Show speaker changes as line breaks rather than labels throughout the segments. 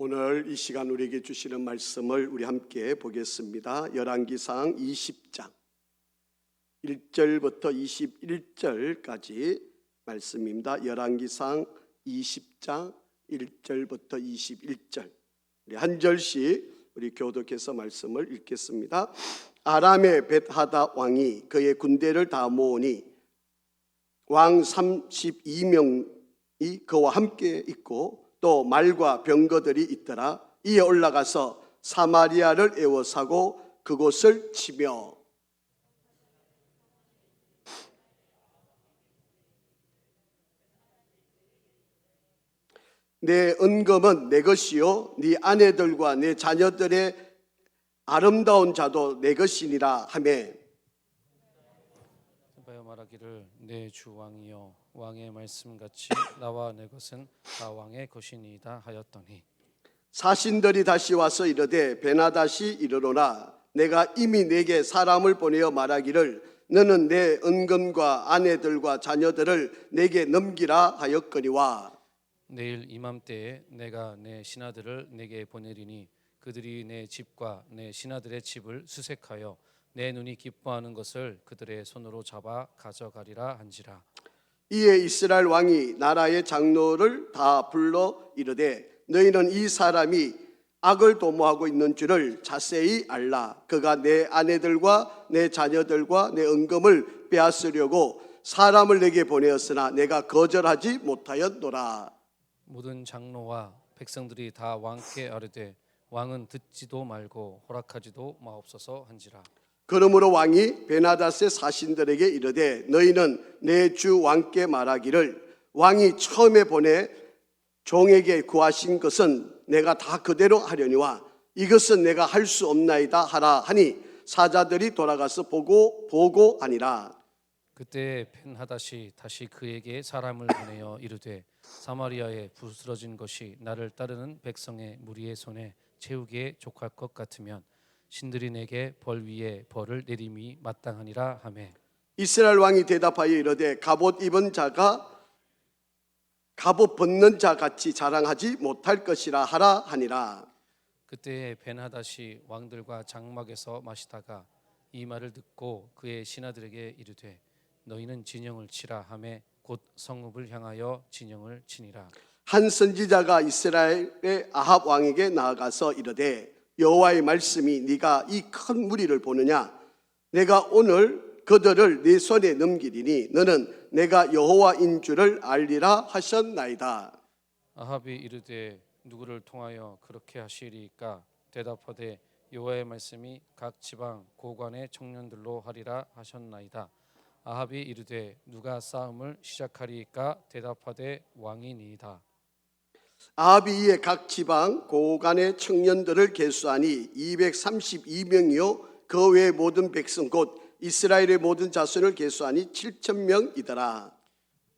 오늘 이 시간 우리에게 주시는 말씀을 우리 함께 보겠습니다. 열왕기상 20장 1절부터 21절까지 말씀입니다. 열왕기상 20장 1절부터 21절 우리 한 절씩 우리 교독해서 말씀을 읽겠습니다. 아람의 벳하다 왕이 그의 군대를 다 모으니 왕 32명이 그와 함께 있고 또 말과 병거들이 있더라. 이에 올라가서 사마리아를 에워싸고 그곳을 치며 내 은금은 내 것이요 네 아내들과 내 자녀들의 아름다운 자도 내 것이니라 하매
말하기를 내 주 왕이여 왕의 말씀같이 나와 내 것은 다 왕의 것이니이다 하였더니
사신들이 다시 와서 이르되 베나다시 이르노라 내가 이미 내게 사람을 보내어 말하기를 너는 내 은금과 아내들과 자녀들을 내게 넘기라 하였거니와
내일 이맘때에 내가 내 신하들을 내게 보내리니 그들이 내 집과 내 신하들의 집을 수색하여 내 눈이 기뻐하는 것을 그들의 손으로 잡아 가져가리라 한지라.
이에 이스라엘 왕이 나라의 장로를 다 불러 이르되 너희는 이 사람이 악을 도모하고 있는 줄을 자세히 알라. 그가 내 아내들과 내 자녀들과 내 은금을 빼앗으려고 사람을 내게 보내었으나 내가 거절하지 못하였노라.
모든 장로와 백성들이 다 왕께 아뢰되 왕은 듣지도 말고 허락하지도 마옵소서 한지라.
그러므로 왕이 베나닷의 사신들에게 이르되 너희는 내 주 왕께 말하기를 왕이 처음에 보내 종에게 구하신 것은 내가 다 그대로 하려니와 이것은 내가 할 수 없나이다 하라 하니 사자들이 돌아가서 보고하니라.
그때 벤하닷이 다시 그에게 사람을 보내어 이르되 사마리아에 부스러진 것이 나를 따르는 백성의 무리의 손에 채우기에 족할 것 같으면 신들이 내게 벌 위에 벌을 내림이 마땅하니라 하매
이스라엘 왕이 대답하여 이르되 갑옷 입은 자가 갑옷 벗는 자 같이 자랑하지 못할 것이라 하라 하니라.
그때 벤하닷이 왕들과 장막에서 마시다가 이 말을 듣고 그의 신하들에게 이르되 너희는 진영을 치라 하매 곧 성읍을 향하여 진영을 치니라.
한 선지자가 이스라엘의 아합 왕에게 나아가서 이르되 여호와의 말씀이 네가 이 큰 무리를 보느냐 내가 오늘 그들을 네 손에 넘기리니 너는 내가 여호와인 줄을 알리라 하셨나이다.
아합이 이르되 누구를 통하여 그렇게 하시리이까 대답하되 여호와의 말씀이 각 지방 고관의 청년들로 하리라 하셨나이다. 아합이 이르되 누가 싸움을 시작하리이까 대답하되 왕이니이다.
아합이 이에 각 지방 고관의 청년들을 계수하니 232명이요 그 외의 모든 백성 곧 이스라엘의 모든 자손을 계수하니 7,000명이더라.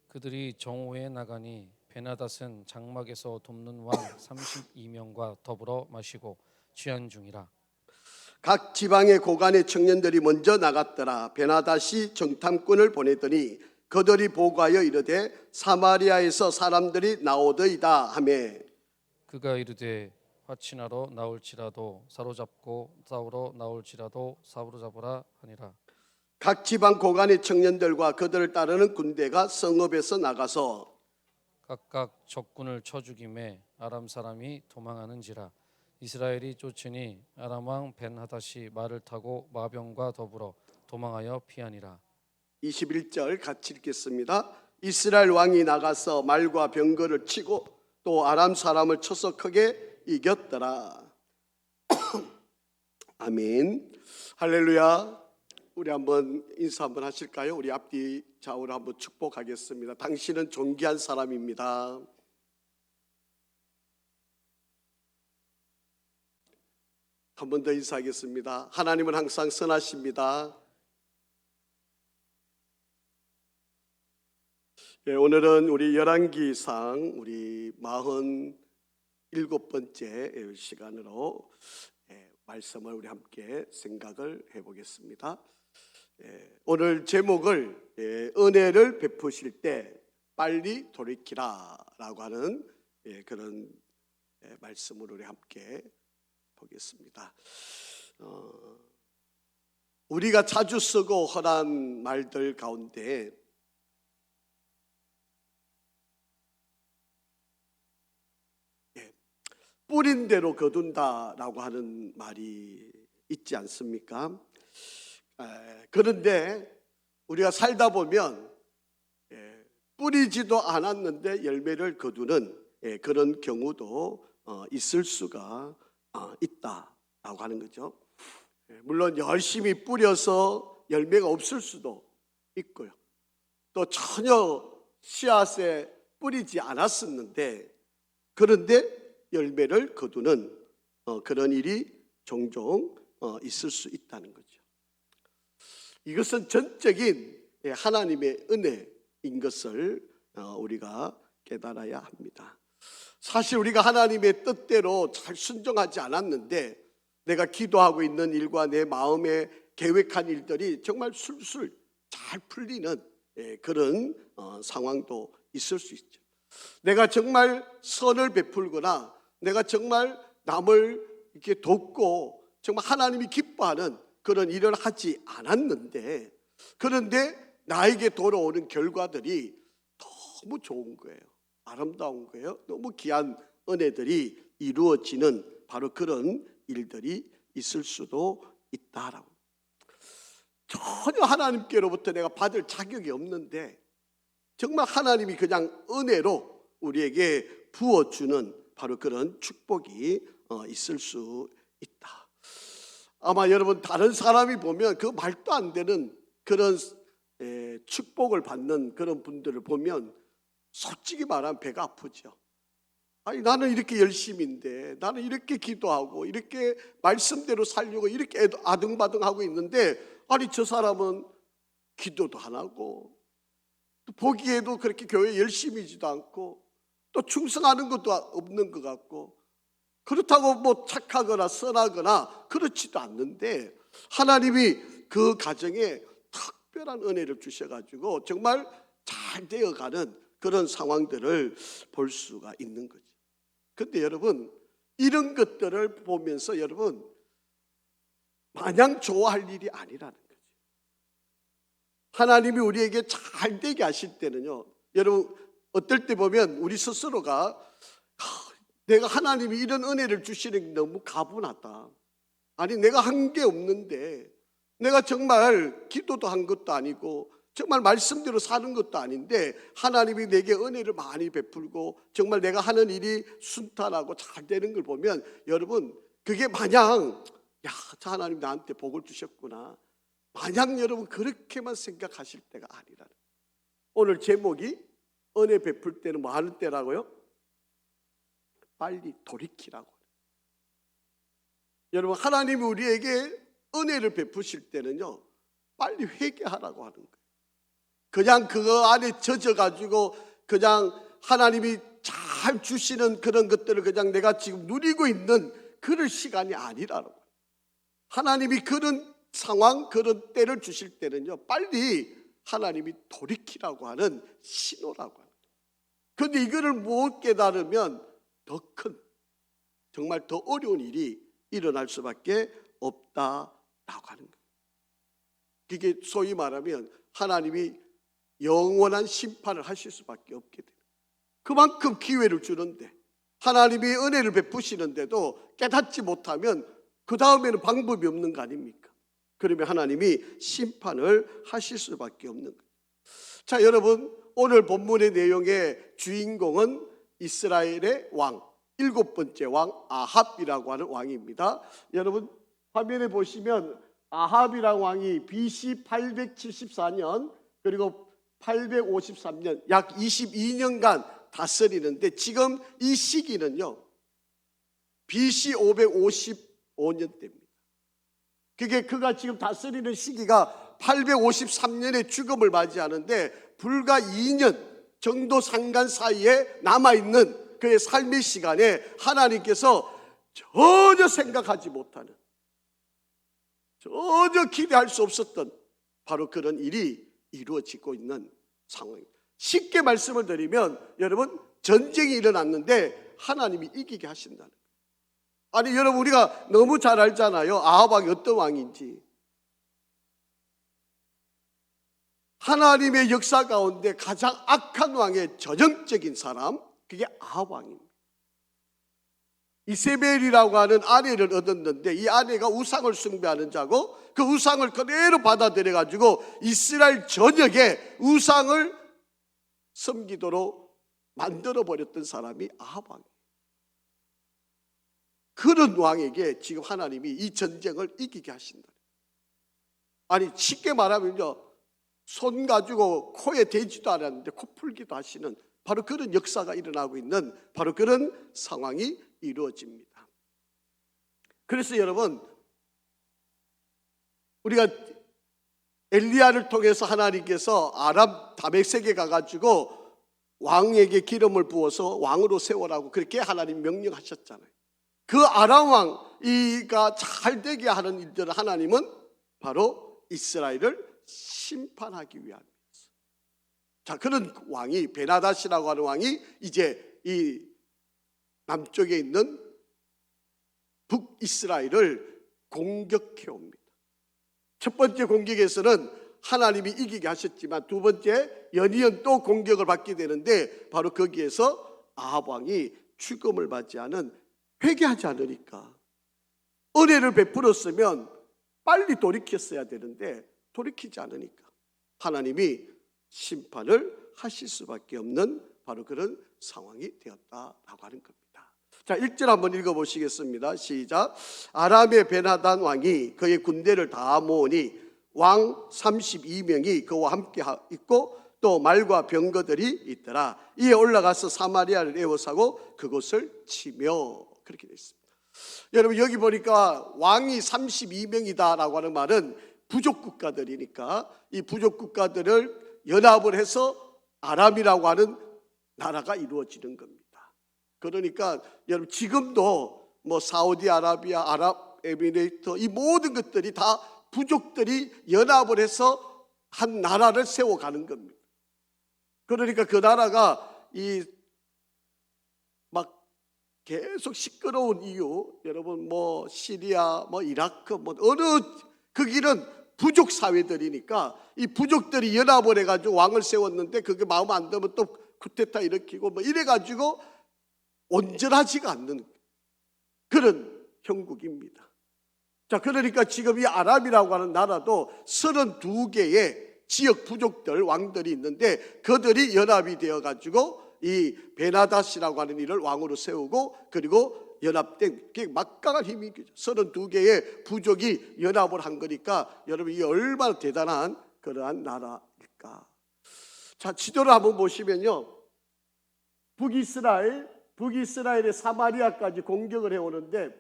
그들이 정오에 나가니 베나닷은 장막에서 돕는 왕 32명과 더불어 마시고 취한 중이라.
각 지방의 고관의 청년들이 먼저 나갔더라. 베나닷이 정탐꾼을 보내더니 그들이 보고하여 이르되 사마리아에서 사람들이 나오더이다 하매
그가 이르되 화친하러 나올지라도 사로잡고 싸우러 나올지라도 사로잡으라 하니라.
각 지방 고관의 청년들과 그들을 따르는 군대가 성읍에서 나가서
각각 적군을 쳐 죽임에 아람 사람이 도망하는지라. 이스라엘이 쫓으니 아람 왕 벤하닷이 말을 타고 마병과 더불어 도망하여 피하니라.
21절 같이 읽겠습니다. 이스라엘 왕이 나가서 말과 병거를 치고 또 아람 사람을 쳐서 크게 이겼더라. 아멘. 할렐루야. 우리 한번 인사 한번 하실까요? 우리 앞뒤 좌우로 한번 축복하겠습니다. 당신은 존귀한 사람입니다. 한 번 더 인사하겠습니다. 하나님은 항상 선하십니다. 예, 오늘은 우리 열왕기상 우리 47번째 시간으로 말씀을 우리 함께 생각을 해보겠습니다. 오늘 제목을 은혜를 베푸실 때 빨리 돌이키라 라고 하는 그런 말씀을 우리 함께 보겠습니다. 우리가 자주 쓰고 흔한 말들 가운데 뿌린 대로 거둔다라고 하는 말이 있지 않습니까? 그런데 우리가 살다 보면 뿌리지도 않았는데 열매를 거두는 그런 경우도 있을 수가 있다라고 하는 거죠. 물론 열심히 뿌려서 열매가 없을 수도 있고요. 또 전혀 씨앗에 뿌리지 않았었는데 그런데 열매를 거두는 그런 일이 종종 있을 수 있다는 거죠. 이것은 전적인 하나님의 은혜인 것을 우리가 깨달아야 합니다. 사실 우리가 하나님의 뜻대로 잘 순종하지 않았는데 내가 기도하고 있는 일과 내 마음에 계획한 일들이 정말 술술 잘 풀리는 그런 상황도 있을 수 있죠. 내가 정말 선을 베풀거나 내가 정말 남을 이렇게 돕고 정말 하나님이 기뻐하는 그런 일을 하지 않았는데 그런데 나에게 돌아오는 결과들이 너무 좋은 거예요. 아름다운 거예요. 너무 귀한 은혜들이 이루어지는 바로 그런 일들이 있을 수도 있다라고. 전혀 하나님께로부터 내가 받을 자격이 없는데 정말 하나님이 그냥 은혜로 우리에게 부어주는 바로 그런 축복이 있을 수 있다. 아마 여러분 다른 사람이 보면 그 말도 안 되는 그런 축복을 받는 그런 분들을 보면 솔직히 말하면 배가 아프죠. 아니 나는 이렇게 열심인데 나는 이렇게 기도하고 이렇게 말씀대로 살려고 이렇게 아등바등하고 있는데 아니 저 사람은 기도도 안 하고 또 보기에도 그렇게 교회 열심히지도 않고 또 충성하는 것도 없는 것 같고 그렇다고 뭐 착하거나 선하거나 그렇지도 않는데 하나님이 그 가정에 특별한 은혜를 주셔가지고 정말 잘 되어가는 그런 상황들을 볼 수가 있는 거죠. 그런데 여러분 이런 것들을 보면서 여러분 마냥 좋아할 일이 아니라는 거죠. 하나님이 우리에게 잘 되게 하실 때는요 여러분 어떨 때 보면 우리 스스로가 내가 하나님이 이런 은혜를 주시는 게 너무 가분하다. 아니 내가 한 게 없는데 내가 정말 기도도 한 것도 아니고 정말 말씀대로 사는 것도 아닌데 하나님이 내게 은혜를 많이 베풀고 정말 내가 하는 일이 순탄하고 잘 되는 걸 보면 여러분 그게 마냥 야, 저 하나님 나한테 복을 주셨구나 마냥 여러분 그렇게만 생각하실 때가 아니라는. 오늘 제목이 은혜 베풀 때는 뭐 하는 때라고요? 빨리 돌이키라고. 여러분 하나님이 우리에게 은혜를 베푸실 때는요 빨리 회개하라고 하는 거예요. 그냥 그거 안에 젖어가지고 그냥 하나님이 잘 주시는 그런 것들을 그냥 내가 지금 누리고 있는 그런 시간이 아니라고. 하나님이 그런 상황 그런 때를 주실 때는요 빨리 하나님이 돌이키라고 하는 신호라고 하는 거예요. 그런데 이거를 못 깨달으면 더 큰 정말 더 어려운 일이 일어날 수밖에 없다라고 하는 거예요. 그게 소위 말하면 하나님이 영원한 심판을 하실 수밖에 없게 돼요. 그만큼 기회를 주는데 하나님이 은혜를 베푸시는데도 깨닫지 못하면 그 다음에는 방법이 없는 거 아닙니까? 그러면 하나님이 심판을 하실 수밖에 없는 거예요. 자 여러분 오늘 본문의 내용의 주인공은 이스라엘의 왕 7번째 왕 아합이라고 하는 왕입니다. 여러분 화면에 보시면 아합이라는 왕이 BC 874년 그리고 853년 약 22년간 다스리는데 지금 이 시기는요 BC 555년대입니다. 그게 그가 지금 다스리는 시기가 853년의 죽음을 맞이하는데 불과 2년 정도 상간 사이에 남아있는 그의 삶의 시간에 하나님께서 전혀 생각하지 못하는 전혀 기대할 수 없었던 바로 그런 일이 이루어지고 있는 상황입니다. 쉽게 말씀을 드리면 여러분, 전쟁이 일어났는데 하나님이 이기게 하신다는 거예요. 아니 여러분, 우리가 너무 잘 알잖아요. 아합 왕이 어떤 왕인지. 하나님의 역사 가운데 가장 악한 왕의 전형적인 사람, 그게 아합 왕입니다. 이세벨이라고 하는 아내를 얻었는데 이 아내가 우상을 숭배하는 자고 그 우상을 그대로 받아들여 가지고 이스라엘 전역에 우상을 섬기도록 만들어 버렸던 사람이 아합 왕이에요. 그런 왕에게 지금 하나님이 이 전쟁을 이기게 하신다. 아니 쉽게 말하면요, 손 가지고 코에 대지도 않았는데 코 풀기도 하시는 바로 그런 역사가 일어나고 있는 바로 그런 상황이 이루어집니다. 그래서 여러분, 우리가 엘리야를 통해서 하나님께서 아람 다메섹에 가가지고 왕에게 기름을 부어서 왕으로 세워라고 그렇게 하나님 명령하셨잖아요. 그 아람 왕이가 잘 되게 하는 일들을 하나님은 바로 이스라엘을 심판하기 위함이었어요. 자, 그런 왕이 베나다시라고 하는 왕이 이제 이 남쪽에 있는 북이스라엘을 공격해 옵니다. 첫 번째 공격에서는 하나님이 이기게 하셨지만 두 번째 연이은 또 공격을 받게 되는데 바로 거기에서 아합 왕이 죽음을 맞지 않은, 회개하지 않으니까, 은혜를 베풀었으면 빨리 돌이켰어야 되는데 돌이키지 않으니까 하나님이 심판을 하실 수밖에 없는 바로 그런 상황이 되었다라고 하는 겁니다. 자, 1절 한번 읽어보시겠습니다. 시작. 아람의 베나단 왕이 그의 군대를 다 모으니 왕 32명이 그와 함께 있고 또 말과 병거들이 있더라. 이에 올라가서 사마리아를 에워싸고 그곳을 치며, 그렇게 되어 있습니다. 여러분, 여기 보니까 왕이 32명이다라고 하는 말은 부족 국가들이니까 이 부족 국가들을 연합을 해서 아람이라고 하는 나라가 이루어지는 겁니다. 그러니까 여러분, 지금도 뭐 사우디아라비아, 아랍에미레이트, 이 모든 것들이 다 부족들이 연합을 해서 한 나라를 세워가는 겁니다. 그러니까 그 나라가 이 막 계속 시끄러운 이유, 여러분 뭐 시리아, 뭐 이라크, 뭐 어느 거기는 부족 사회들이니까 이 부족들이 연합을 해가지고 왕을 세웠는데 그게 마음 안 들면 또 쿠데타 일으키고 뭐 이래가지고 온전하지가 않는 그런 형국입니다. 자, 그러니까 지금 이 아람이라고 하는 나라도 32개의 지역 부족들, 왕들이 있는데 그들이 연합이 되어가지고 이 베나다시라고 하는 이를 왕으로 세우고 그리고 연합된 막강한 힘이 32개의 부족이 연합을 한 거니까 여러분, 이게 얼마나 대단한 그러한 나라일까. 자, 지도를 한번 보시면요, 북이스라엘의 사마리아까지 공격을 해오는데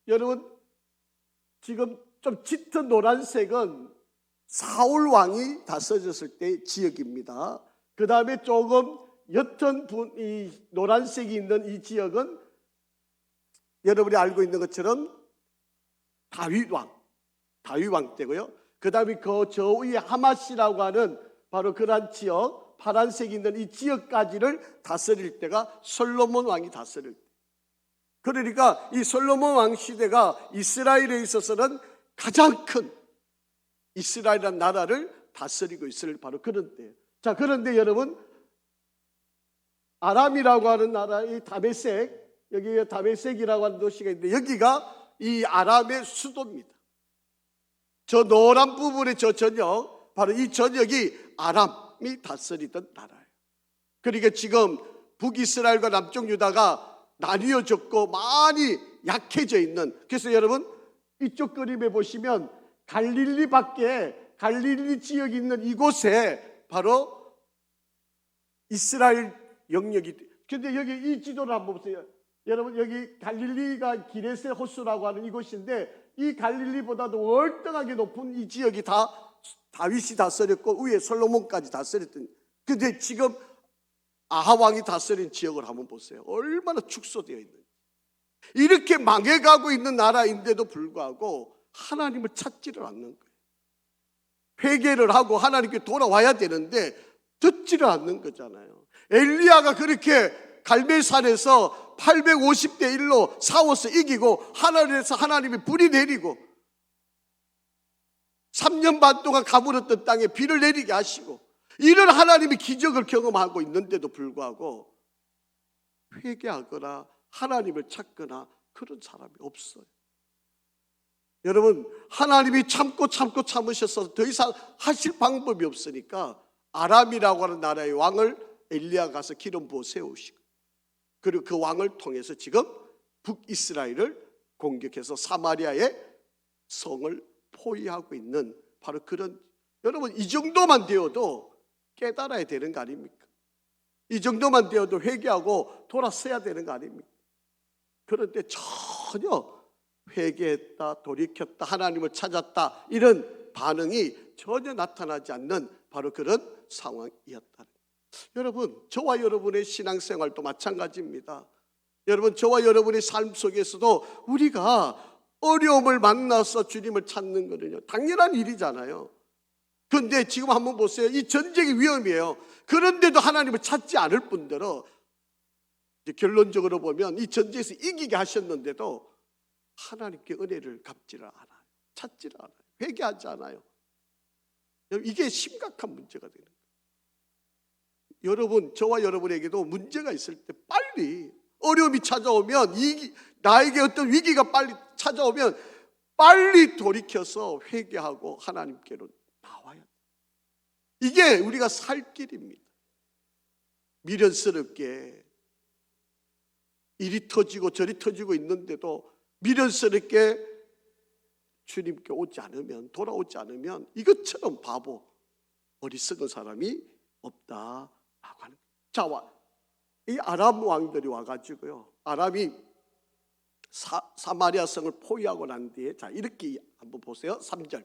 여러분, 지금 좀 짙은 노란색은 사울 왕이 다스렸을 때 지역입니다. 그 다음에 조금 옅은 이 노란색이 있는 이 지역은 여러분이 알고 있는 것처럼 다윗 왕 때고요. 그 다음에 그 저 위에 하마시라고 하는 바로 그러한 지역, 파란색이 있는 이 지역까지를 다스릴 때가 솔로몬 왕이 다스릴 때. 그러니까 이 솔로몬 왕 시대가 이스라엘에 있어서는 가장 큰 이스라엘이라는 나라를 다스리고 있을 바로 그런 때예요. 자, 그런데 여러분, 아람이라고 하는 나라의 다메섹, 여기 다메섹이라고 하는 도시가 있는데 여기가 이 아람의 수도입니다. 저 노란 부분의 저 전역, 바로 이 전역이 아람이 다스리던 나라예요. 그러니까 지금 북이스라엘과 남쪽 유다가 나뉘어졌고 많이 약해져 있는, 그래서 여러분 이쪽 그림에 보시면 갈릴리 밖에 갈릴리 지역이 있는 이곳에 바로 이스라엘 영역이. 근데 여기 이 지도를 한번 보세요. 여러분, 여기 갈릴리가 기레세 호수라고 하는 이곳인데 이 갈릴리보다도 월등하게 높은 이 지역이 다 다윗이 다스렸고 위에 솔로몬까지 다스렸던. 근데 지금 아합 왕이 다스린 지역을 한번 보세요. 얼마나 축소되어 있는지. 이렇게 망해가고 있는 나라인데도 불구하고 하나님을 찾지를 않는 거예요. 회개를 하고 하나님께 돌아와야 되는데 듣지를 않는 거잖아요. 엘리야가 그렇게 갈멜산에서 850대 1로 싸워서 이기고 하늘에서 하나님이 불이 내리고 3년 반 동안 가물었던 땅에 비를 내리게 하시고 이런 하나님의 기적을 경험하고 있는데도 불구하고 회개하거나 하나님을 찾거나 그런 사람이 없어요. 여러분, 하나님이 참고 참으셔서 더 이상 하실 방법이 없으니까 아람이라고 하는 나라의 왕을 엘리야가 가서 기름 부어 세우시고, 그리고 그 왕을 통해서 지금 북이스라엘을 공격해서 사마리아의 성을 포위하고 있는 바로 그런, 여러분 이 정도만 되어도 깨달아야 되는 거 아닙니까? 이 정도만 되어도 회개하고 돌아서야 되는 거 아닙니까? 그런데 전혀 회개했다, 돌이켰다, 하나님을 찾았다 이런 반응이 전혀 나타나지 않는 바로 그런 상황이었다. 여러분, 저와 여러분의 신앙생활도 마찬가지입니다. 여러분, 저와 여러분의 삶 속에서도 우리가 어려움을 만나서 주님을 찾는 거는요 당연한 일이잖아요. 그런데 지금 한번 보세요. 이 전쟁이 위험이에요. 그런데도 하나님을 찾지 않을 뿐더러 이제 결론적으로 보면 이 전쟁에서 이기게 하셨는데도 하나님께 은혜를 갚지를 않아요. 찾지를 않아요. 회개하지 않아요. 이게 심각한 문제가 되는 거예요. 여러분, 저와 여러분에게도 문제가 있을 때 빨리 어려움이 찾아오면, 나에게 어떤 위기가 빨리 찾아오면 빨리 돌이켜서 회개하고 하나님께로 나와야 돼요. 이게 우리가 살 길입니다. 미련스럽게 이리 터지고 저리 터지고 있는데도 미련스럽게 주님께 오지 않으면, 돌아오지 않으면 이것처럼 바보, 어리석은 사람이 없다라고 하는 거예요. 자, 이 아람 왕들이 와가지고요, 아람이 사마리아 성을 포위하고 난 뒤에, 자 이렇게 한번 보세요. 3절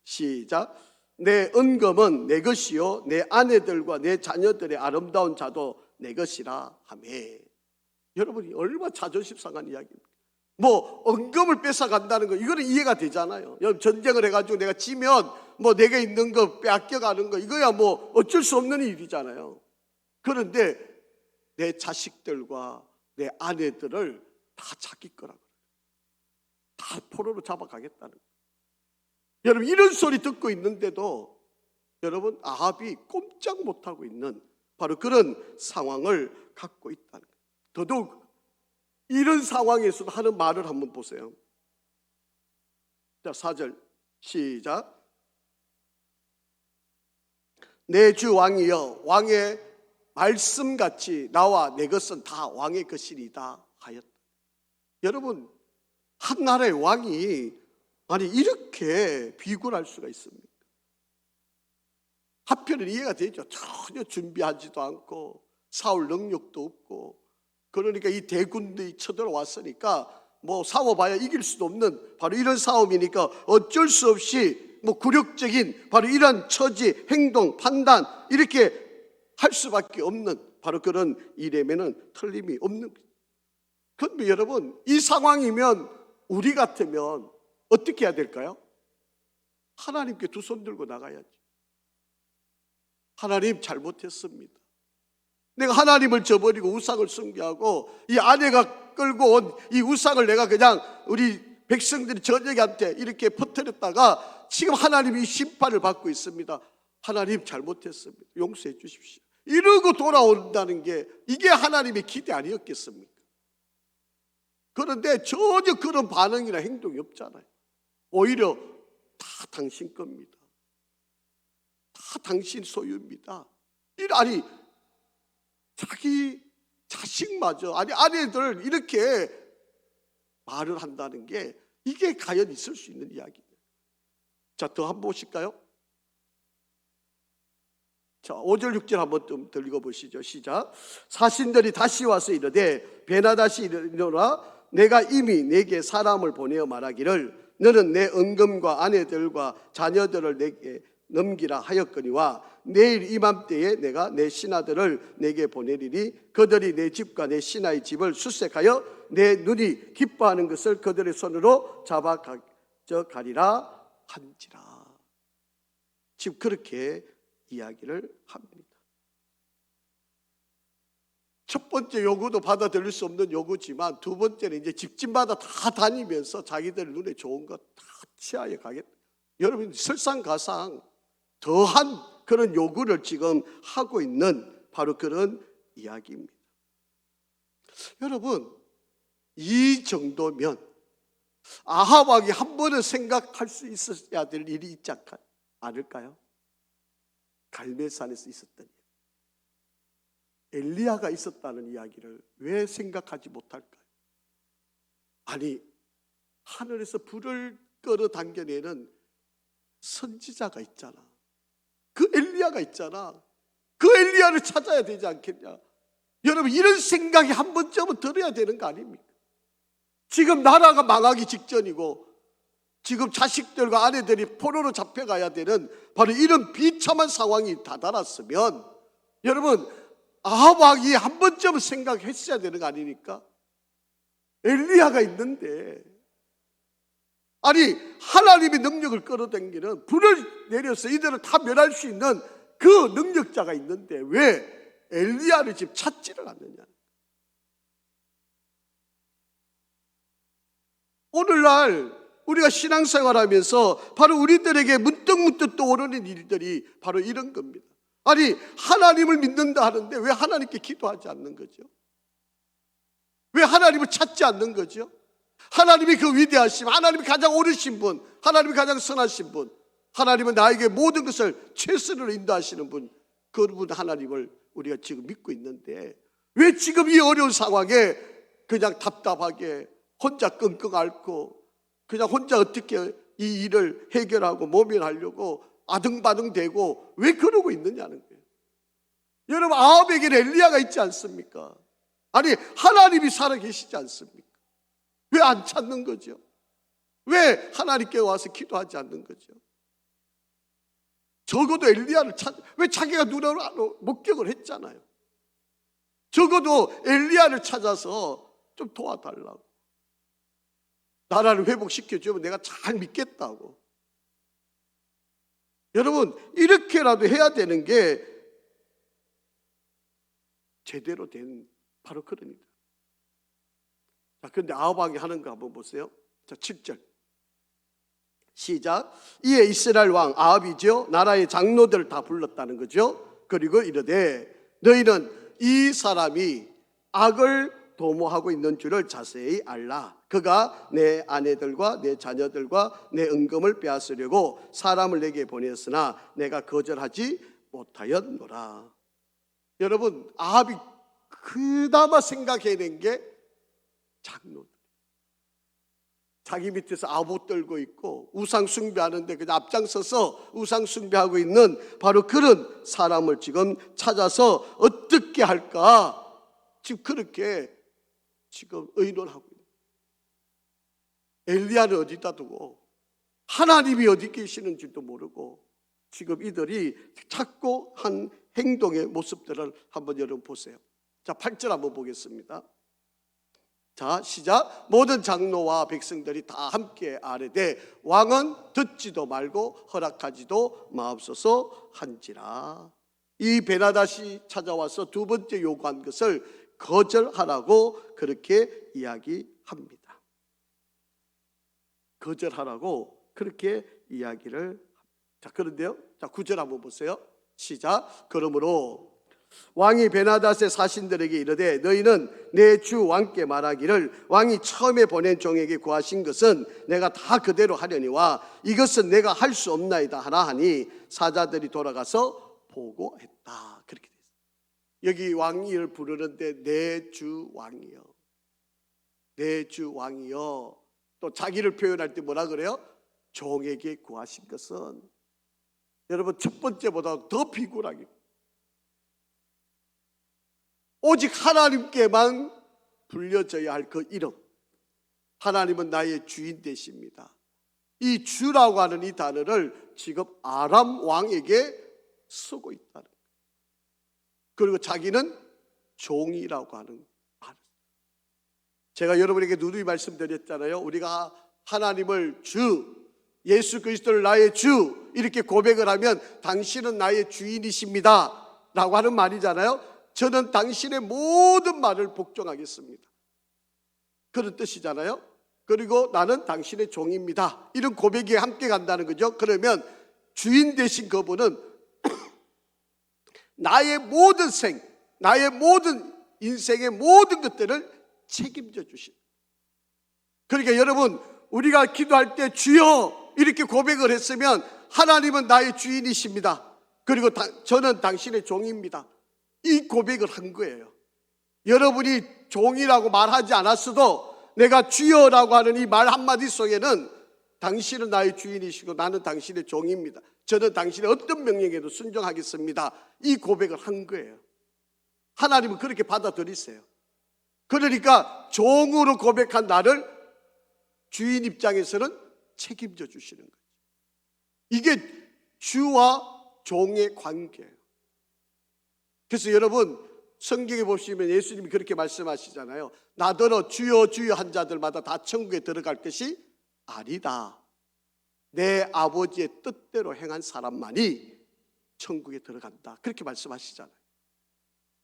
시작. 내 은금은 내 것이요 내 아내들과 내 자녀들의 아름다운 자도 내 것이라 하며. 여러분이 얼마나 자존심 상한 이야기입니까? 뭐 은금을 뺏어간다는 거, 이거는 이해가 되잖아요. 여러분, 전쟁을 해가지고 내가 지면 뭐 내게 있는 거 빼앗겨가는 거, 이거야 뭐 어쩔 수 없는 일이잖아요. 그런데 내 자식들과 내 아내들을 다 자기 거라고, 다 포로로 잡아가겠다는 거예요. 여러분, 이런 소리 듣고 있는데도 여러분, 아합이 꼼짝 못하고 있는 바로 그런 상황을 갖고 있다는 거예요. 더더욱 이런 상황에서도 하는 말을 한번 보세요. 자, 4절 시작. 내 주 왕이여, 왕의 말씀같이 나와 내 것은 다 왕의 것이리다 하였다. 여러분, 한 나라의 왕이 아니 이렇게 비굴할 수가 있습니까? 한편은 이해가 되죠. 전혀 준비하지도 않고 싸울 능력도 없고, 그러니까 이 대군들이 쳐들어왔으니까 뭐 싸워봐야 이길 수도 없는 바로 이런 싸움이니까 어쩔 수 없이 뭐 굴욕적인 바로 이런 처지, 행동, 판단 이렇게 할 수밖에 없는 바로 그런 일에는 틀림이 없는 거예요. 그런데 여러분, 이 상황이면 우리 같으면 어떻게 해야 될까요? 하나님께 두 손 들고 나가야지. 하나님, 잘못했습니다. 내가 하나님을 저버리고 우상을 숭배하고 이 아내가 끌고 온 이 우상을 내가 그냥 우리 백성들이 저녁한테 이렇게 퍼뜨렸다가 지금 하나님이 심판을 받고 있습니다. 하나님, 잘못했습니다. 용서해 주십시오. 이러고 돌아온다는 게 이게 하나님의 기대 아니었겠습니까? 그런데 전혀 그런 반응이나 행동이 없잖아요. 오히려 다 당신 겁니다. 다 당신 소유입니다. 아니 자기 자식마저, 아니 아내들 이렇게 말을 한다는 게 이게 과연 있을 수 있는 이야기예요. 자, 더 한번 보실까요? 자, 5절 6절 한번 좀 더 읽어보시죠. 시작. 사신들이 다시 와서 이르되 베나다시 이르노라 내가 이미 내게 사람을 보내어 말하기를 너는 내 은금과 아내들과 자녀들을 내게 넘기라 하였거니와 내일 이맘때에 내가 내 신하들을 내게 보내리니 그들이 내 집과 내 신하의 집을 수색하여 내 눈이 기뻐하는 것을 그들의 손으로 잡아 가져가리라 한지라. 지금 그렇게 이야기를 합니다. 첫 번째 요구도 받아들일 수 없는 요구지만 두 번째는 이제 집집마다 다 다니면서 자기들 눈에 좋은 것 다 취하여 가겠다. 여러분 설상가상 더한 그런 요구를 지금 하고 있는 바로 그런 이야기입니다. 여러분 이 정도면 아합 왕이 한 번은 생각할 수 있어야 될 일이 있지 않을까요? 갈멜산에서 있었던 일, 엘리야가 있었다는 이야기를 왜 생각하지 못할까요? 아니 하늘에서 불을 끌어당겨내는 선지자가 있잖아. 그 엘리야가 있잖아. 그 엘리야를 찾아야 되지 않겠냐? 여러분 이런 생각이 한 번쯤은 들어야 되는 거 아닙니까? 지금 나라가 망하기 직전이고 지금 자식들과 아내들이 포로로 잡혀가야 되는 바로 이런 비참한 상황이 다다랐으면 여러분 아합 왕이 한 번쯤은 생각했어야 되는 거 아닙니까? 엘리야가 있는데 아니 하나님의 능력을 끌어당기는 불을 내려서 이들을 다 멸할 수 있는 그 능력자가 있는데 왜 엘리야를 지금 찾지를 않느냐? 오늘날 우리가 신앙생활하면서 바로 우리들에게 문득문득 떠오르는 일들이 바로 이런 겁니다. 아니 하나님을 믿는다 하는데 왜 하나님께 기도하지 않는 거죠? 왜 하나님을 찾지 않는 거죠? 하나님이 그 위대하심, 하나님이 가장 옳으신 분, 하나님이 가장 선하신 분, 하나님은 나에게 모든 것을 최선으로 인도하시는 분, 그분 하나님을 우리가 지금 믿고 있는데 왜 지금 이 어려운 상황에 그냥 답답하게 혼자 끙끙 앓고 그냥 혼자 어떻게 이 일을 해결하고 모면하려고 아등바등대고 왜 그러고 있느냐는 거예요. 여러분 아합에게는 엘리야가 있지 않습니까? 아니 하나님이 살아계시지 않습니까? 왜 안 찾는 거죠? 왜 하나님께 와서 기도하지 않는 거죠? 적어도 엘리야를 왜 자기가 눈으로 목격을 했잖아요. 적어도 엘리야를 찾아서 좀 도와달라고, 나라를 회복시켜주면 내가 잘 믿겠다고. 여러분 이렇게라도 해야 되는 게 제대로 된 바로 그런 일이다. 자, 그런데 아합 왕이 하는 거 한번 보세요. 자, 7절 시작. 이에 이스라엘 왕 아합이죠, 나라의 장로들을 다 불렀다는 거죠. 그리고 이르되 너희는 이 사람이 악을 도모하고 있는 줄을 자세히 알라. 그가 내 아내들과 내 자녀들과 내 은금을 빼앗으려고 사람을 내게 보냈으나 내가 거절하지 못하였노라. 여러분 아합이 그나마 생각해낸 게 장로들, 자기 밑에서 아봇 들고 있고 우상 숭배하는데 그냥 앞장서서 우상 숭배하고 있는 바로 그런 사람을 지금 찾아서 어떻게 할까 지금 그렇게 지금 의논하고 있는. 엘리야를 어디다 두고 하나님이 어디 계시는지도 모르고 지금 이들이 찾고 한 행동의 모습들을 한번 여러분 보세요. 자, 8절 한번 보겠습니다. 자, 시작. 모든 장로와 백성들이 다 함께 아뢰되 왕은 듣지도 말고 허락하지도 마옵소서 한지라. 이 베나닷이 찾아와서 두 번째 요구한 것을 거절하라고 그렇게 이야기합니다. 거절하라고 그렇게 이야기를 합니다. 자, 그런데요, 자 9절 한번 보세요. 시작. 그러므로 왕이 베나닷의 사신들에게 이르되 너희는 내 주 왕께 말하기를 왕이 처음에 보낸 종에게 구하신 것은 내가 다 그대로 하려니와 이것은 내가 할 수 없나이다 하나 하니 사자들이 돌아가서 보고했다. 그렇게 됐어요. 여기 왕을 부르는데 내 주 왕이여, 내 주 왕이여. 또 자기를 표현할 때 뭐라 그래요? 종에게 구하신 것은, 여러분 첫 번째보다 더 비굴하게 오직 하나님께만 불려져야 할 그 이름, 하나님은 나의 주인 되십니다. 이 주라고 하는 이 단어를 지금 아람 왕에게 쓰고 있다는 거예요. 그리고 자기는 종이라고 하는 말. 제가 여러분에게 누누이 말씀드렸잖아요. 우리가 하나님을 주, 예수 그리스도를 나의 주 이렇게 고백을 하면 당신은 나의 주인이십니다 라고 하는 말이잖아요. 저는 당신의 모든 말을 복종하겠습니다, 그런 뜻이잖아요. 그리고 나는 당신의 종입니다, 이런 고백이 함께 간다는 거죠. 그러면 주인 되신 그분은 나의 모든 나의 모든 인생의 모든 것들을 책임져 주신. 그러니까 여러분, 우리가 기도할 때 주여 이렇게 고백을 했으면 하나님은 나의 주인이십니다, 그리고 저는 당신의 종입니다, 이 고백을 한 거예요. 여러분이 종이라고 말하지 않았어도 내가 주여라고 하는 이 말 한마디 속에는 당신은 나의 주인이시고 나는 당신의 종입니다, 저는 당신의 어떤 명령에도 순종하겠습니다, 이 고백을 한 거예요. 하나님은 그렇게 받아들이세요. 그러니까 종으로 고백한 나를 주인 입장에서는 책임져 주시는 거예요. 이게 주와 종의 관계예요. 그래서 여러분, 성경에 보시면 예수님이 그렇게 말씀하시잖아요. 나더러 주여 주여 한 자들마다 다 천국에 들어갈 것이 아니다, 내 아버지의 뜻대로 행한 사람만이 천국에 들어간다, 그렇게 말씀하시잖아요.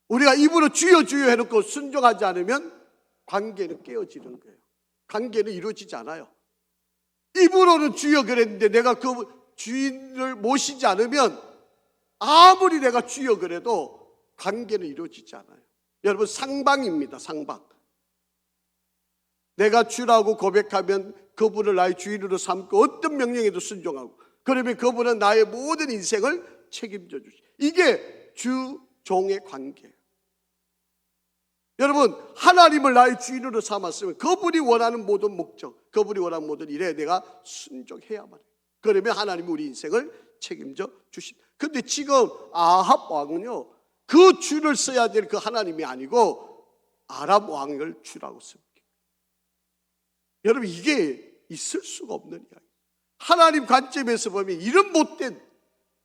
우리가 입으로 주여 주여 해놓고 순종하지 않으면 관계는 깨어지는 거예요. 관계는 이루어지지 않아요. 입으로는 주여 그랬는데 내가 그 주인을 모시지 않으면 아무리 내가 주여 그래도 관계는 이루어지지 않아요. 여러분, 상방입니다. 상방. 내가 주라고 고백하면 그분을 나의 주인으로 삼고 어떤 명령에도 순종하고, 그러면 그분은 나의 모든 인생을 책임져 주시. 이게 주 종의 관계예요. 여러분, 하나님을 나의 주인으로 삼았으면 그분이 원하는 모든 목적, 그분이 원하는 모든 일에 내가 순종해야만 해요. 그러면 하나님이 우리 인생을 책임져 주십니다. 근데 지금 아합 왕은요, 그 주를 써야 될 그 하나님이 아니고 아람 왕을 주라고 씁니다. 여러분, 이게 있을 수가 없는 이야기. 하나님 관점에서 보면 이런 못된,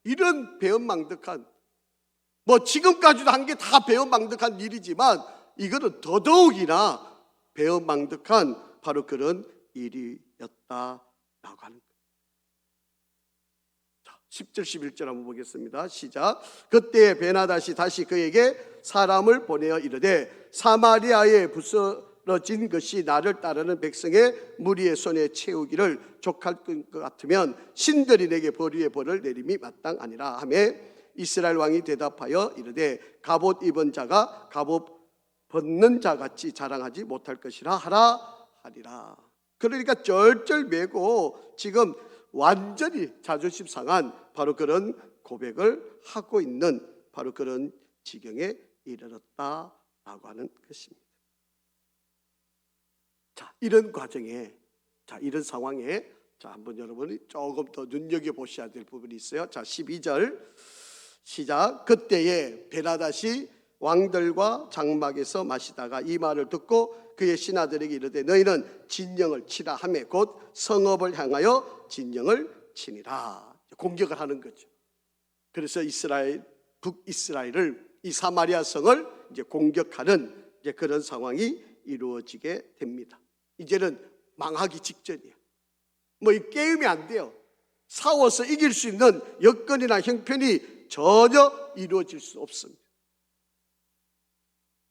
이런 배은망덕한, 뭐 지금까지도 한 게 다 배은망덕한 일이지만 이거는 더더욱이나 배은망덕한 바로 그런 일이었다라고 하는 거예요. 자, 10절 11절 한번 보겠습니다. 시작. 그때 베나다시 다시 그에게 사람을 보내어 이르되 사마리아에 부스러진 것이 나를 따르는 백성의 무리의 손에 채우기를 족할 것 같으면 신들이 내게 벌 위에 벌을 내림이 마땅하니라 하매 이스라엘 왕이 대답하여 이르되 갑옷 입은 자가 갑옷 벗는 자같이 자랑하지 못할 것이라 하라 하리라. 그러니까 쩔쩔매고 지금 완전히 자존심 상한 바로 그런 고백을 하고 있는 바로 그런 지경에 이르렀다라고 하는 것입니다. 자, 이런 과정에, 자, 이런 상황에, 자, 한번 여러분이 조금 더 눈여겨보셔야 될 부분이 있어요. 자, 12절 시작. 그때에 베나다시 왕들과 장막에서 마시다가 이 말을 듣고 그의 신하들에게 이르되 너희는 진영을 치라 하매 곧 성읍을 향하여 진영을 치니라. 공격을 하는 거죠. 그래서 북이스라엘을, 이 사마리아 성을 이제 공격하는 이제 그런 상황이 이루어지게 됩니다. 이제는 망하기 직전이에요. 뭐 이 게임이 안 돼요. 싸워서 이길 수 있는 여건이나 형편이 전혀 이루어질 수 없습니다.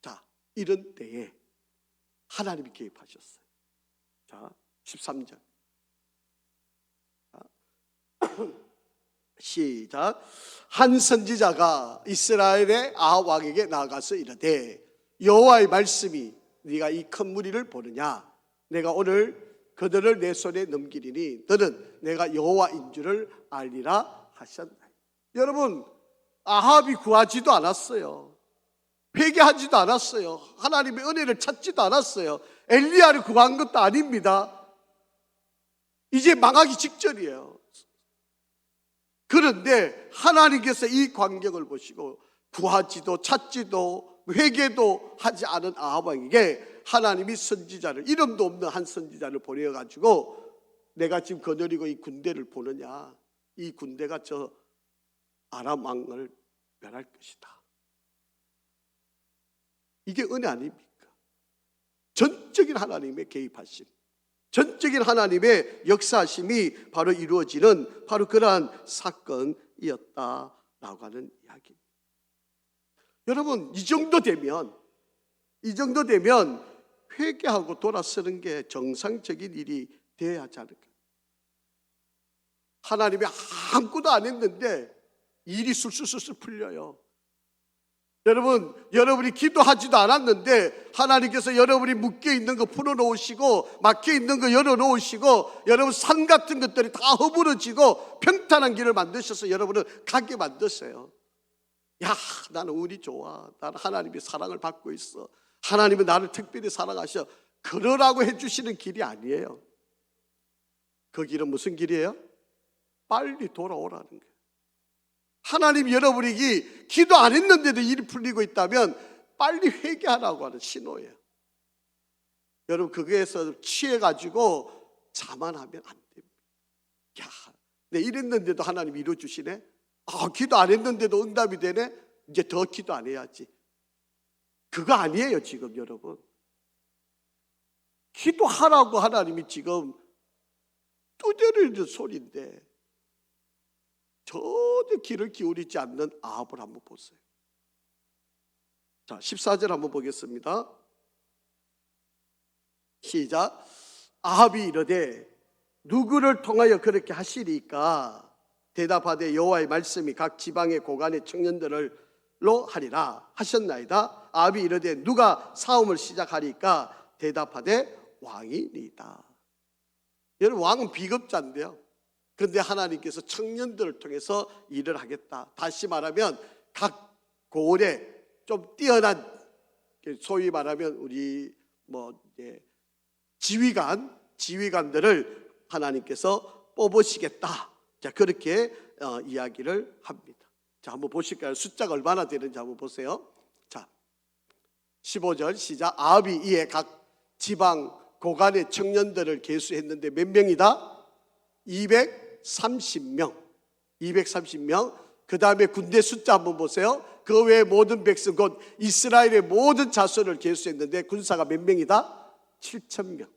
자, 이런 때에 하나님이 개입하셨어요. 자, 13절. 시작. 한 선지자가 이스라엘의 아합 왕에게 나아가서 이르되 여호와의 말씀이 네가 이 큰 무리를 보느냐? 내가 오늘 그들을 내 손에 넘기리니 너는 내가 여호와인 줄을 알리라 하셨나요? 여러분, 아합이 구하지도 않았어요. 회개하지도 않았어요. 하나님의 은혜를 찾지도 않았어요. 엘리야를 구한 것도 아닙니다. 이제 망하기 직전이에요. 그런데 하나님께서 이 광경을 보시고 구하지도 찾지도 회개도 하지 않은 아합 왕에게 하나님이 선지자를, 이름도 없는 한 선지자를 보내가지고 내가 지금 거느리고 이 군대를 보느냐, 이 군대가 저 아람 왕을 멸할 것이다. 이게 은혜 아닙니까? 전적인 하나님의 개입하심. 전적인 하나님의 역사심이 바로 이루어지는 바로 그러한 사건이었다라고 하는 이야기입니다. 여러분, 이 정도 되면 회개하고 돌아서는 게 정상적인 일이 돼야 하지 않을까? 하나님이 아무것도 안 했는데 일이 술술술술 풀려요. 여러분이 기도하지도 않았는데 하나님께서 여러분이 묶여있는 거 풀어놓으시고 막혀있는 거 열어놓으시고 여러분 산 같은 것들이 다 허물어지고 평탄한 길을 만드셔서 여러분을 가게 만드세요. 야, 나는 운이 좋아. 나는 하나님의 사랑을 받고 있어. 하나님은 나를 특별히 사랑하셔. 그러라고 해주시는 길이 아니에요. 그 길은 무슨 길이에요? 빨리 돌아오라는 거예요. 하나님 여러분이 기도 안 했는데도 일이 풀리고 있다면 빨리 회개하라고 하는 신호예요. 여러분 그거에서 취해가지고 자만하면 안 됩니다. 야, 내 이랬는데도 하나님 이루어주시네. 기도 안 했는데도 응답이 되네. 이제 더 기도 안 해야지. 그거 아니에요 지금 여러분. 기도하라고 하나님이 지금 두드리는 소리인데 전혀 귀를 기울이지 않는 아합을 한번 보세요. 자, 14절 한번 보겠습니다. 시작. 아합이 이르되 누구를 통하여 그렇게 하시리까? 대답하되 여호와의 말씀이 각 지방의 고관의 청년들로 하리라 하셨나이다. 아합이 이르되 누가 싸움을 시작하리까? 대답하되 왕이니이다. 여러분 왕은 비겁자인데요. 그런데 하나님께서 청년들을 통해서 일을 하겠다. 다시 말하면 각 고을에 좀 뛰어난, 소위 말하면 우리 지휘관들을 하나님께서 뽑으시겠다. 자, 그렇게 이야기를 합니다. 자, 한번 보실까요? 숫자가 얼마나 되는지 한번 보세요. 자, 15절 시작. 아합이 이에 각 지방 고관의 청년들을 계수했는데 몇 명이다? 230명. 230명. 그 다음에 군대 숫자 한번 보세요. 그 외에 모든 백성 곧 이스라엘의 모든 자손을 계수했는데 군사가 몇 명이다? 7,000명.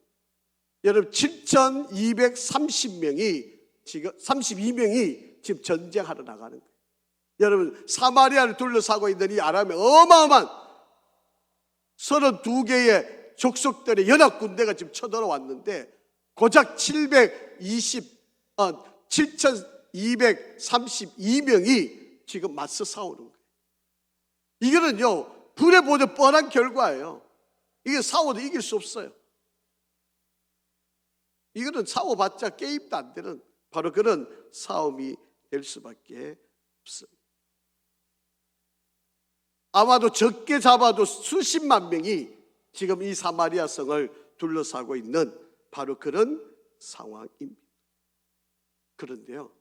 여러분 7,230명이 지금 32명이 지금 전쟁하러 나가는 거예요. 여러분 사마리아를 둘러싸고 있는 이 아람의 어마어마한 32개의 족속들의 연합 군대가 지금 쳐들어왔는데 고작 7,232명이 지금 맞서 싸우는 거예요. 이거는요 불에 보듯 뻔한 결과예요. 이게 싸워도 이길 수 없어요. 이거는 싸워봤자 게임도 안 되는 바로 그런 싸움이 될 수밖에 없습니다. 아마도 적게 잡아도 수십만 명이 지금 이 사마리아 성을 둘러싸고 있는 바로 그런 상황입니다. 그런데요,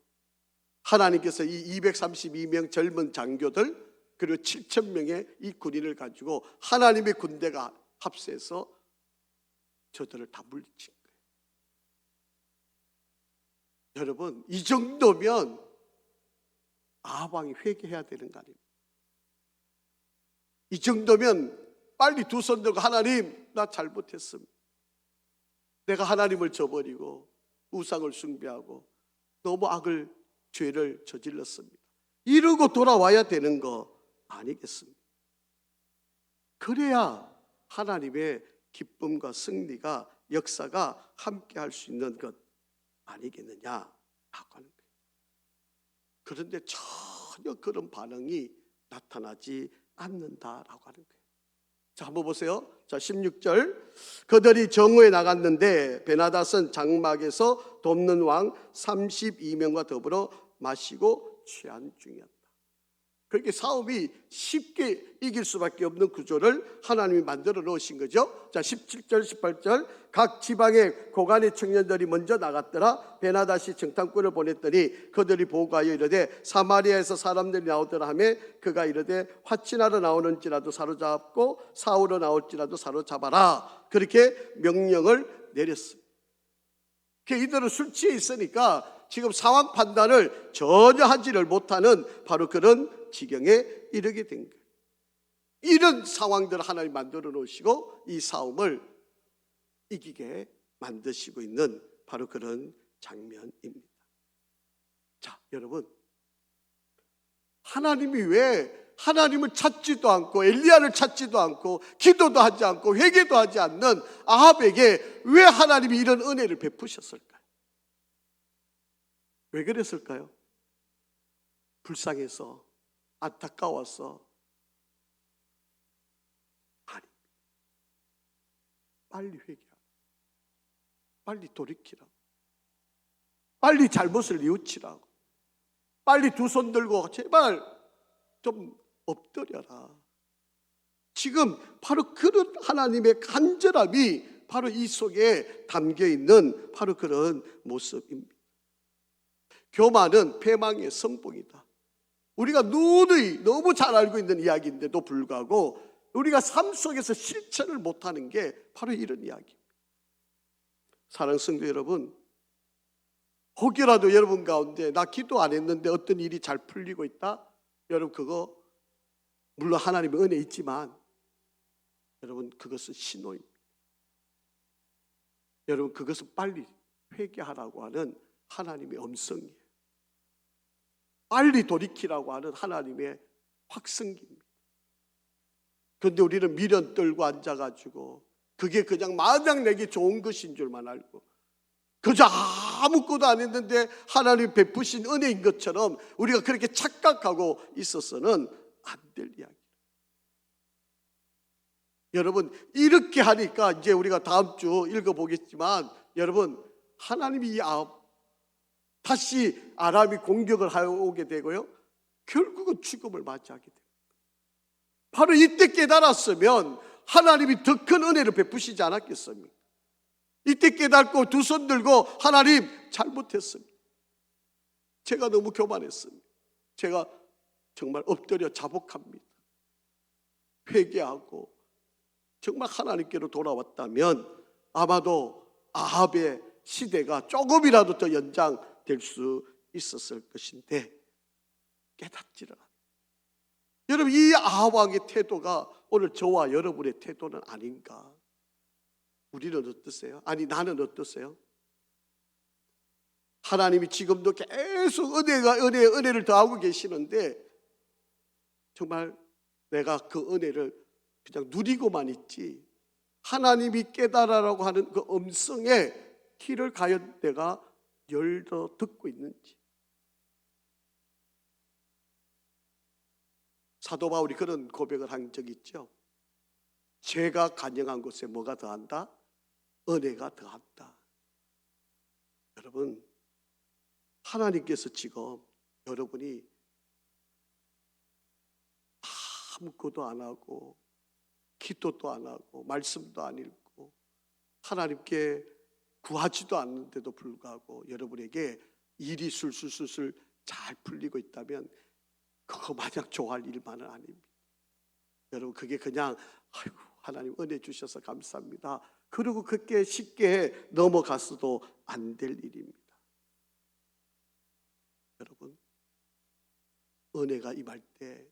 하나님께서 이 232명 젊은 장교들 그리고 7,000명의 이 군인을 가지고 하나님의 군대가 합세해서 저들을 다 물리친 거예요. 여러분 이 정도면 아합 왕이 회개해야 되는 거 아닙니까? 이 정도면 빨리 두 손 들고 하나님 나 잘못했습니다. 내가 하나님을 저버리고 우상을 숭배하고 너무 죄를 저질렀습니다. 이러고 돌아와야 되는 거 아니겠습니까? 그래야 하나님의 기쁨과 승리가 역사가 함께 할 수 있는 것 아니겠느냐라고 하는 거예요. 그런데 전혀 그런 반응이 나타나지 않는다라고 하는 거예요. 자, 한번 보세요. 자, 16절. 그들이 정오에 나갔는데 베나닷은 장막에서 돕는 왕 32명과 더불어 마시고 취한 중이었다. 그렇게 싸움이 쉽게 이길 수밖에 없는 구조를 하나님이 만들어 놓으신 거죠. 자, 17절 18절. 각 지방의 고관의 청년들이 먼저 나갔더라. 베나닷이 정탐꾼을 보냈더니 그들이 보고하여 이르되 사마리아에서 사람들이 나오더라 하며 그가 이르되 화친하러 나오는지라도 사로잡고 사우러 나올지라도 사로잡아라. 그렇게 명령을 내렸습니다. 이들은 술 취해 있으니까 지금 상황 판단을 전혀 하지를 못하는 바로 그런 지경에 이르게 된 거예요. 이런 상황들을 하나님 만들어 놓으시고 이 싸움을 이기게 만드시고 있는 바로 그런 장면입니다. 자, 여러분, 하나님이 왜 하나님을 찾지도 않고 엘리야를 찾지도 않고 기도도 하지 않고 회개도 하지 않는 아합에게 왜 하나님이 이런 은혜를 베푸셨을까요? 왜 그랬을까요? 불쌍해서, 안타까워서? 아니, 빨리 회개하라, 빨리 돌이키라고, 빨리 잘못을 뉘우치라고, 빨리 두 손 들고 제발 좀 엎드려라. 지금 바로 그런 하나님의 간절함이 바로 이 속에 담겨 있는 바로 그런 모습입니다. 교만은 패망의 성봉이다. 우리가 누누이 너무 잘 알고 있는 이야기인데도 불구하고 우리가 삶 속에서 실천을 못하는 게 바로 이런 이야기입니다. 사랑하는 성도 여러분, 혹여라도 여러분 가운데 나 기도 안 했는데 어떤 일이 잘 풀리고 있다? 여러분, 그거 물론 하나님의 은혜 있지만 여러분, 그것은 신호입니다. 여러분, 그것은 빨리 회개하라고 하는 하나님의 음성이에요. 빨리 돌이키라고 하는 하나님의 확성기입니다. 그런데 우리는 미련 떨고 앉아가지고 그게 그냥 마냥 내게 좋은 것인 줄만 알고 그저 아무것도 안 했는데 하나님 베푸신 은혜인 것처럼 우리가 그렇게 착각하고 있어서는 안 될 이야기. 여러분, 이렇게 하니까 이제 우리가 다음 주 읽어보겠지만 여러분, 하나님이 다시 아람이 공격을 하오게 되고요, 결국은 죽음을 맞이하게 됩니다. 바로 이때 깨달았으면 하나님이 더 큰 은혜를 베푸시지 않았겠습니까? 이때 깨닫고 두 손 들고 하나님 잘못했습니다. 제가 너무 교만했습니다. 제가 정말 엎드려 자복합니다. 회개하고 정말 하나님께로 돌아왔다면 아마도 아합의 시대가 조금이라도 더 연장될 수 있었을 것인데 깨닫지를 않아요. 여러분, 이 아합 왕의 태도가 오늘 저와 여러분의 태도는 아닌가? 우리는 어떠세요? 아니, 나는 어떠세요? 하나님이 지금도 계속 은혜를 더하고 계시는데 정말 내가 그 은혜를 그냥 누리고만 있지 하나님이 깨달으라고 하는 그 음성의 귀를 과연 내가 열어 듣고 있는지. 사도 바울이 그런 고백을 한 적이 있죠. 죄가 간영한 곳에 뭐가 더한다? 은혜가 더한다. 여러분, 하나님께서 지금 여러분이 아무것도 안 하고 기도도 안 하고 말씀도 안 읽고 하나님께 구하지도 않는데도 불구하고 여러분에게 일이 술술술술 잘 풀리고 있다면 그거 마냥 좋아할 일만은 아닙니다. 여러분, 그게 그냥 아이고 하나님 은혜 주셔서 감사합니다, 그리고 그렇게 쉽게 넘어갔어도 안 될 일입니다. 여러분, 은혜가 임할 때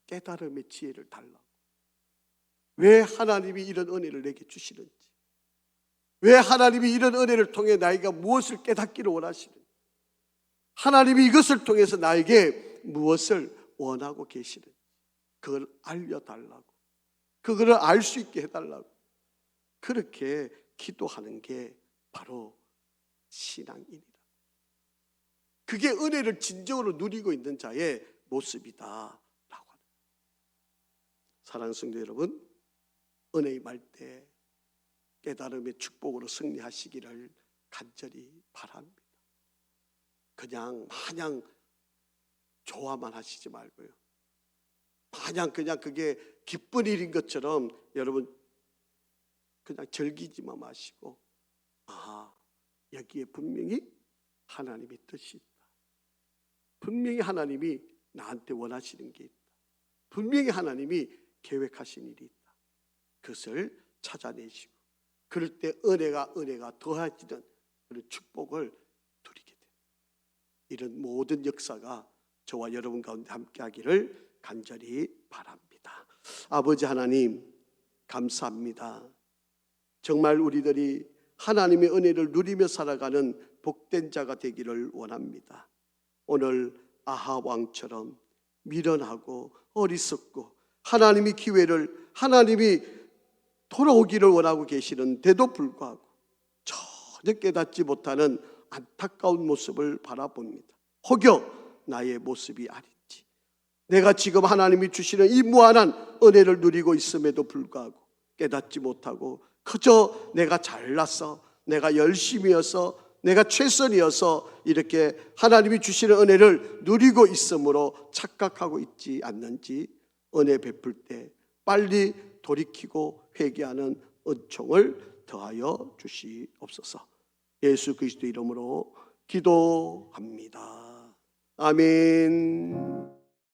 깨달음의 지혜를 달라고, 왜 하나님이 이런 은혜를 내게 주시는지, 왜 하나님이 이런 은혜를 통해 나에게 무엇을 깨닫기를 원하시는지, 하나님이 이것을 통해서 나에게 무엇을 원하고 계시는지 그걸 알려달라고, 그거를 알 수 있게 해달라고 그렇게 기도하는 게 바로 신앙이니라. 그게 은혜를 진정으로 누리고 있는 자의 모습이다 라고 합니다. 사랑하는 성도 여러분, 은혜 임할 때 깨달음의 축복으로 승리하시기를 간절히 바랍니다. 그냥 마냥 좋아만 하시지 말고요, 마냥 그냥 그게 기쁜 일인 것처럼 여러분 그냥 즐기지만 마시고, 여기에 분명히 하나님의 뜻이 있다, 분명히 하나님이 나한테 원하시는 게 있다, 분명히 하나님이 계획하신 일이 있다, 그것을 찾아내시고 그럴 때 은혜가 더해지는 그런 축복을 누리게 됩니다. 이런 모든 역사가 저와 여러분 가운데 함께하기를 간절히 바랍니다. 아버지 하나님, 감사합니다. 정말 우리들이 하나님의 은혜를 누리며 살아가는 복된 자가 되기를 원합니다. 오늘 아합 왕처럼 미련하고 어리석고 하나님이 돌아오기를 원하고 계시는데도 불구하고 전혀 깨닫지 못하는 안타까운 모습을 바라봅니다. 혹여 나의 모습이 아닌지, 내가 지금 하나님이 주시는 이 무한한 은혜를 누리고 있음에도 불구하고 깨닫지 못하고 그저 내가 잘났어, 내가 열심이어서, 내가 최선이어서 이렇게 하나님이 주시는 은혜를 누리고 있으므로 착각하고 있지 않는지 은혜 베풀 때 빨리 돌이키고 회개하는 은총을 더하여 주시옵소서. 예수 그리스도 이름으로 기도합니다. 아멘.